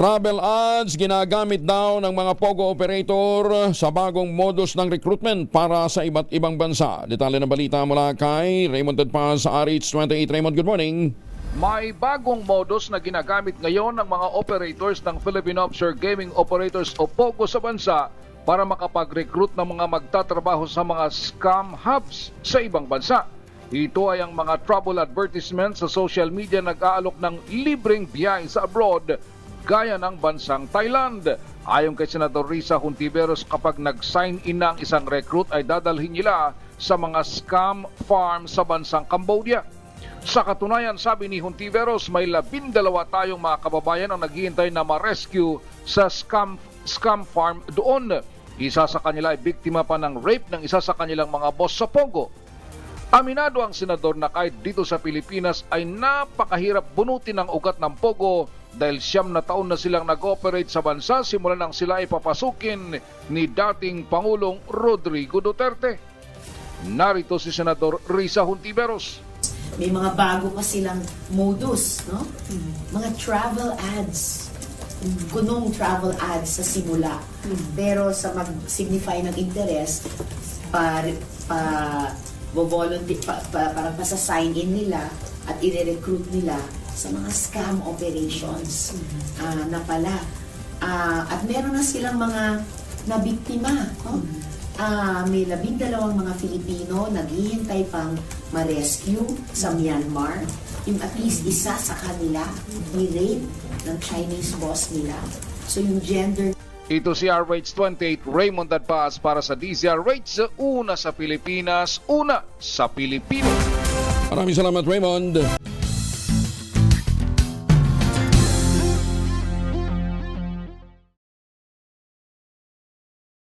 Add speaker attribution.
Speaker 1: Travel ads ginagamit daw ng mga POGO operator sa bagong modus ng recruitment para sa iba't ibang bansa. Detalye ng balita mula kay Raymond Tedpaz sa RH28. Raymond, good morning.
Speaker 2: May bagong modus na ginagamit ngayon ng mga operators ng Philippine Offshore Gaming Operators o POGO sa bansa para makapag-recruit ng mga magtatrabaho sa mga scam hubs sa ibang bansa. Ito ay ang mga travel advertisements sa social media nag-aalok ng libreng biyahe sa abroad gaya ng bansang Thailand. Ayon kay Senador Risa Hontiveros, kapag nag-sign in na ang isang recruit ay dadalhin nila sa mga scam farm sa bansang Cambodia. Sa katunayan, sabi ni Hontiveros, may 12 tayong mga kababayan ang naghihintay na ma-rescue sa scam farm doon. Isa sa kanila ay biktima pa ng rape ng isa sa kanilang mga boss sa POGO. Aminado ang senador na kahit dito sa Pilipinas ay napakahirap bunutin ang ugat ng POGO dahil 9 na taon na silang nag-operate sa bansa simula nang sila ay papasukin ni dating Pangulong Rodrigo Duterte. Narito si Senador Risa Hontiveros.
Speaker 3: May mga bago pa silang modus, no? Mga travel ads. Kunong travel ads sa simula. Pero sa mag-signify ng interest, parang pasa-sign in nila at i-recruit nila sa mga scam operations na pala. At meron na silang mga nabiktima. No? May 12 mga Filipino naghihintay pang ma-rescue sa Myanmar. Yung at least isa sa kanila ni-rape ng Chinese boss nila. So yung gender.
Speaker 2: Ito si RH28 Raymond Tedpaz para sa DZRH, una sa Pilipinas, una sa Pilipino.
Speaker 1: Maraming salamat, Raymond.